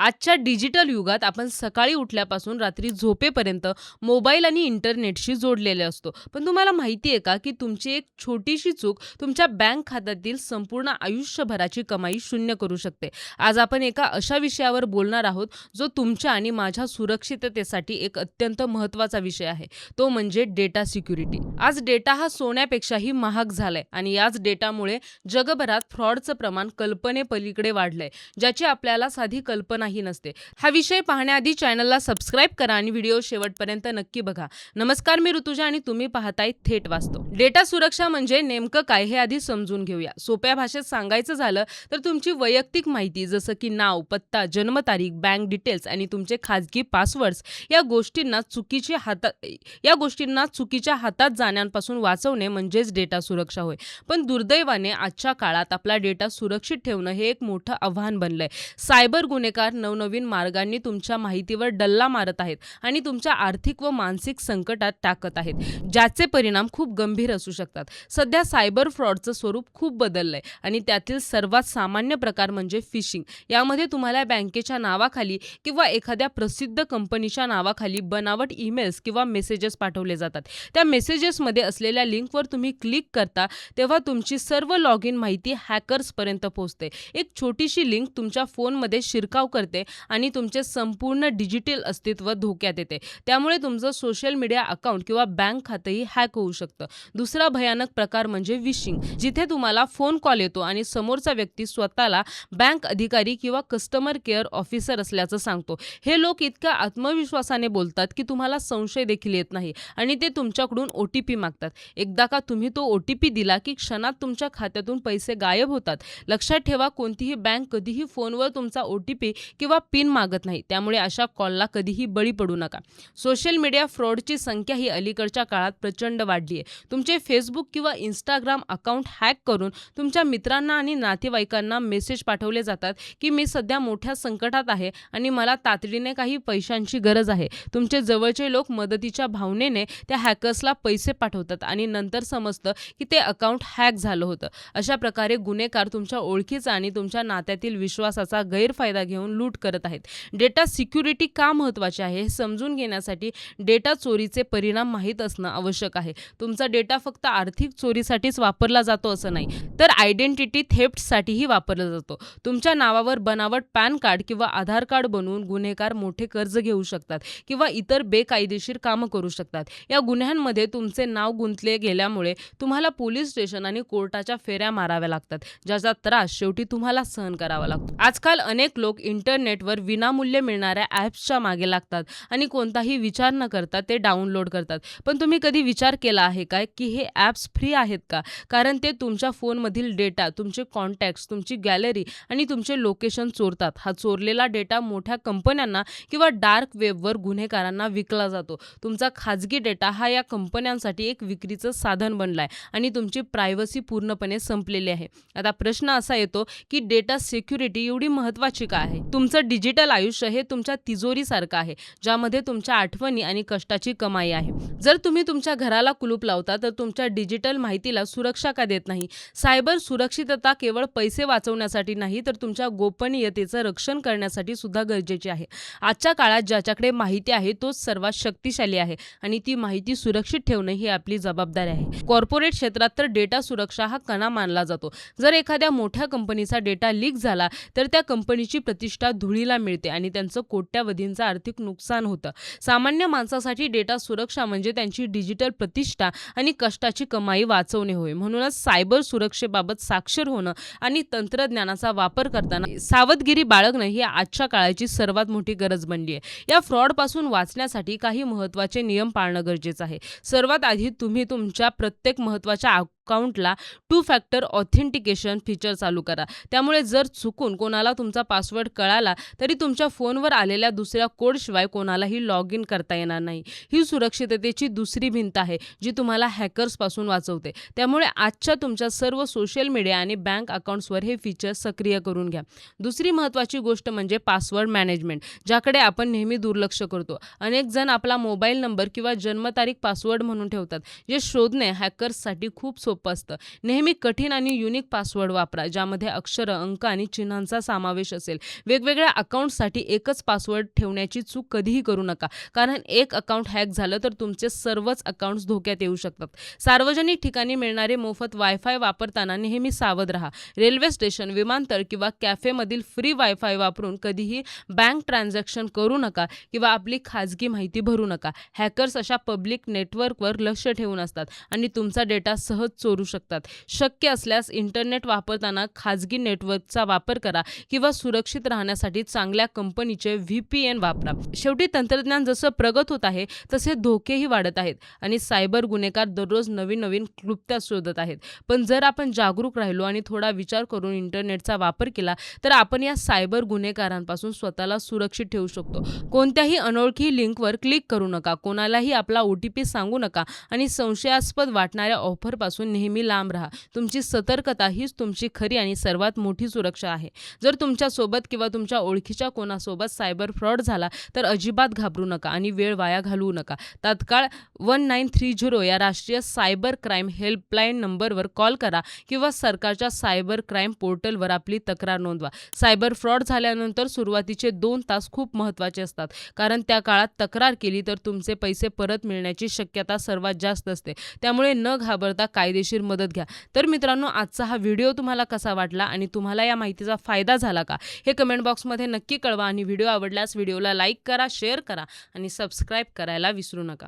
आजच्या डिजिटल युगात आपण सकाळी उठल्यापासून रात्री झोपेपर्यंत मोबाईल आणि इंटरनेटशी जोडलेले असतो. पण तुम्हाला माहिती आहे का, की तुमची एक छोटीशी चूक तुमच्या बँक खात्यातील संपूर्ण आयुष्यभराची कमाई शून्य करू शकते. आज आपण एका अशा विषयावर बोलणार आहोत, जो तुमच्या आणि माझ्या सुरक्षिततेसाठी एक अत्यंत महत्त्वाचा विषय आहे. तो म्हणजे डेटा सिक्युरिटी. आज डेटा हा सोन्यापेक्षाही महाग झालाय आणि याच डेटामुळे जगभरात फ्रॉडचं प्रमाण कल्पनेपलीकडे वाढलंय, ज्याची आपल्याला साधी कल्पनाही नसते. हा विषय पाहण्याआधी चॅनलला सबस्क्राईब करा आणि व्हिडिओ शेवटपर्यंत नक्की बघा. नमस्कार, मी ऋतुजा आणि तुम्ही पाहताय थेट वास्तव. डेटा सुरक्षा म्हणजे नेमकं काय हे आधी समजून घेऊया. सोप्या भाषेत सांगायचं झालं तर तुमची वैयक्तिक माहिती जसं की नाव, पत्ता, जन्मतारीख, बँक डिटेल्स आणि तुमचे खाजगी पासवर्ड्स या गोष्टींना चुकीच्या हातात जाण्यापासून वाचवणे म्हणजेच डेटा सुरक्षा होय. पण दुर्दैवाने आजच्या काळात आपला डेटा सुरक्षित ठेवणं हे एक मोठं आव्हान बनलंय. सायबर गुन्हेगार नवनवीन मार्गांनी तुमच्या माहितीवर डल्ला मारत आहेत आणि तुमच्या आर्थिक व मानसिक संकटात टाकत आहेत, ज्याचे परिणाम खूप गंभीर असू शकतात. सध्या सायबर फ्रॉडचं स्वरूप खूप बदललंय आणि त्यातील सर्वात सामान्य प्रकार म्हणजे फिशिंग. यामध्ये तुम्हाला बँकेच्या नावाखाली किंवा एखाद्या प्रसिद्ध कंपनीच्या नावाखाली बनावट ईमेल्स किंवा मेसेजेस पाठवले जातात. त्या मेसेजेसमध्ये असलेल्या लिंकवर तुम्ही क्लिक करता तेव्हा तुमची सर्व लॉग इन माहिती हॅकर्सपर्यंत पोहोचते. एक छोटीशी लिंक तुमच्या फोनमध्ये शिरकाव करते आणि तुमचे संपूर्ण डिजिटल अस्तित्व धोक्यात येते. त्यामुळे तुमचं सोशल मीडिया अकाउंट किंवा बँक खातंही हॅक होऊ शकतं. दुसरा भयानक प्रकार म्हणजे विशिंग, जिथे तुम्हाला फोन कॉल येतो आणि समोरचा व्यक्ती स्वतःला बँक अधिकारी किंवा कस्टमर केअर ऑफिसर असल्याचं सांगतो. हे लोक इतक्या आत्मविश्वासाने बोलतात की तुम्हाला संशय देखील येत नाही आणि ते तुमच्याकडून OTP मागतात. एकदा का तुम्ही तो OTP दिला की क्षणात तुमच्या खात्यातून पैसे गायब होतात. लक्षात ठेवा, कोणतीही बँक कधीही फोनवर तुमचा OTP किंवा पिन मागत नाही. त्यामुळे अशा कॉलला कधीही बळी पडू नका. सोशल मीडिया फ्रॉडची संख्या ही अलीकडच्या काळात प्रचंड वाढली आहे. तुमचे फेसबुक किंवा इंस्टाग्राम अकाउंट हॅक करून तुमच्या मित्रांना आणि नातेवाईकांना मेसेज पाठवले जातात की मी सध्या मोठ्या संकटात आहे आणि मला तातडीने काही पैशांची गरज आहे. तुमचे जवळचे लोक मदतीच्या भावनेने त्या हॅकर्सला पैसे पाठवतात आणि नंतर समजतं की ते अकाउंट हॅक झालं होतं. अशा प्रकारे गुन्हेगार तुमच्या ओळखीचा आणि तुमच्या नात्यातील विश्वासाचा गैरफायदा घेऊन लूट करत आहेत. डेटा सिक्युरिटी का महत्त्वाची आहे हे समजून घेण्यासाठी डेटा चोरीचे परिणाम माहीत असणं आवश्यक आहे. तुमचा डेटा फक्त आर्थिक चोरीसाठीच वापरला जातो असं नाही, तर आयडेंटिटी थेफ्टसाठीही वापरला जातो. तुमच्या नावावर बनावट पॅन कार्ड किंवा आधार कार्ड बनवून गुन्हेगार मोठे कर्ज घेऊ शकतात किंवा इतर बेकायदेशीर कामं करू शकतात. या गुन्ह्यांमध्ये तुमचे नाव गुंतले गेल्यामुळे तुम्हाला पोलीस स्टेशन आणि कोर्टाच्या फेऱ्या माराव्या लागतात, ज्याचा त्रास शेवटी तुम्हाला सहन करावा लागतो. आजकाल अनेक लोक इंटरनेटवर विनामूल्य मिळणाऱ्या ॲप्सच्या मागे लागतात आणि कोणताही विचार न करता ते डाउनलोड करतात. पण तुम्ही कधी विचार केला आहे काय की हे ॲप्स फ्री आहेत का? कारण ते तुमच्या फोनमधील डेटा, तुमचे कॉन्टॅक्ट्स, तुमची गॅलरी आणि तुमचे लोकेशन चोरतात. हा चोरलेला डेटा मोठ्या कंपन्यांना किंवा डार्क वेबवर गुन्हेगारांना विकला जातो. तुमचा खाजगी डेटा हा या कंपन्यांसाठी एक विक्रीचं साधन बनलाय आणि तुमची प्रायव्हसी पूर्णपणे संपलेली आहे. आता प्रश्न असा येतो की डेटा सिक्युरिटी एवढी महत्त्वाची का आहे? तुमचं डिजिटल आयुष्य हे तुमच्या तिजोरीसारखं आहे, ज्यामध्ये तुमच्या आठवणी आणि कष्टाची कमाई आहे. जर तुम्ही तुमच्या घराला कुलूप लावता तर तुमच्या डिजिटल माहितीला सुरक्षा का देत नाही? सायबर सुरक्षितता केवळ पैसे वाचवण्यासाठी नाही, तर तुमच्या गोपनीयतेचं रक्षण करण्यासाठी सुद्धा गरजेची आहे. आजच्या काळात ज्याच्याकडे माहिती आहे तोच सर्वात शक्तिशाली आहे आणि ती माहिती सुरक्षित ठेवणं ही आपली जबाबदारी आहे. कॉर्पोरेट क्षेत्रात तर डेटा सुरक्षा हा कणा मानला जातो. जर एखाद्या मोठ्या कंपनीचा डेटा लीक झाला तर त्या कंपनीची प्रतिष्ठा धुळीला मिळते आणि त्यांचं कोट्यावधींचं आर्थिक नुकसान होतं. सामान्य माणसासाठी डेटा सुरक्षा म्हणजे त्यांची डिजिटल प्रतिष्ठा आणि कष्टाची कमाई वाचवणे होय. म्हणूनच सायबर सुरक्षेबाबत साक्षर होणं आणि तंत्रज्ञानाचा वापर करताना सावधगिरी बाळगणं ही आजच्या काळाची सर्वात मोठी गरज बनली आहे. या फ्रॉडपासून वाचण्यासाठी काही महत्त्वाचे नियम पाळणं गरजेचं आहे. सर्वात आधी तुम्ही तुमच्या प्रत्येक महत्त्वाच्या अकाउंटला 2 फॅक्टर ऑथेंटिकेशन फीचर चालू करा. त्यामुळे जर चुकून कोणाला तुमचा पासवर्ड कळाला तरी तुमच्या फोनवर आलेल्या दुसऱ्या कोडशिवाय कोणालाही लॉग इन करता येणार नाही. ही सुरक्षिततेची दुसरी भिंत आहे जी तुम्हाला हॅकर्सपासून वाचवते. त्यामुळे आजच्या तुमच्या सर्व सोशल मीडिया आणि बँक अकाउंट्सवर हे फीचर सक्रिय करून घ्या. दुसरी महत्त्वाची गोष्ट म्हणजे पासवर्ड मॅनेजमेंट, ज्याकडे आपण नेहमी दुर्लक्ष करतो. अनेक जण आपला मोबाईल नंबर किंवा जन्मतारीख पासवर्ड म्हणून ठेवतात, जे शोधणे हॅकर्ससाठी खूप सोपे सोपं असतं. नेहमी कठीण आणि युनिक पासवर्ड वापरा, ज्यामध्ये अक्षरं, अंक आणि चिन्हांचा समावेश असेल. वेगवेगळ्या अकाउंटसाठी एकच पासवर्ड ठेवण्याची चूक कधीही करू नका, कारण एक अकाउंट हॅक झालं तर तुमचे सर्वच अकाउंट्स धोक्यात येऊ शकतात. सार्वजनिक ठिकाणी मिळणारे मोफत वायफाय वापरताना नेहमी सावध राहा. रेल्वे स्टेशन, विमानतळ किंवा कॅफेमधील फ्री वायफाय वापरून कधीही बँक ट्रान्झॅक्शन करू नका किंवा आपली खाजगी माहिती भरू नका. हॅकर्स अशा पब्लिक नेटवर्कवर लक्ष ठेवून असतात आणि तुमचा डेटा सहज चोरू शकतात. शक्य असल्यास इंटरनेट वापरताना खाजगी नेटवर्कचा वापर करा किंवा सुरक्षित राहण्यासाठी चांगल्या कंपनीचे VPN वापरा. शेवटी तंत्रज्ञान जसं प्रगत होत आहे तसे धोकेही वाढत आहेत आणि सायबर गुन्हेगार दररोज नवीन क्लुप्त्या शोधत आहेत. पण जर आपण जागरूक राहिलो आणि थोडा विचार करून इंटरनेटचा वापर केला तर आपण या सायबर गुन्हेगारांपासून स्वतःला सुरक्षित ठेवू शकतो. कोणत्याही अनोळखी लिंकवर क्लिक करू नका, कोणालाही आपला OTP सांगू नका आणि संशयास्पद वाटणाऱ्या ऑफरपासून नेहमी लांब राहा. तुमची सतर्कता हीच तुमची खरी आणि सर्वात मोठी सुरक्षा आहे. जर तुमच्यासोबत किंवा तुमच्या ओळखीच्या कोणासोबत सायबर फ्रॉड झाला तर अजिबात घाबरू नका आणि वेळ वाया घालवू नका. तात्काळ 1930 या राष्ट्रीय सायबर क्राईम हेल्पलाईन नंबरवर कॉल करा किंवा सरकारच्या सायबर क्राईम पोर्टलवर आपली तक्रार नोंदवा. सायबर फ्रॉड झाल्यानंतर सुरुवातीचे 2 तास खूप महत्त्वाचे असतात, कारण त्या काळात तक्रार केली तर तुमचे पैसे परत मिळण्याची शक्यता सर्वात जास्त असते. त्यामुळे न घाबरता कायदेशीर मदत घ्या. तर मित्रांनो, आजचा हा व्हिडिओ तुम्हाला कसा वाटला आणि तुम्हाला या माहितीचा फायदा झाला का, हे कमेंट बॉक्समध्ये नक्की कळवा आणि व्हिडिओ आवडल्यास व्हिडिओला लाईक करा, शेअर करा आणि सबस्क्राईब करायला विसरू नका.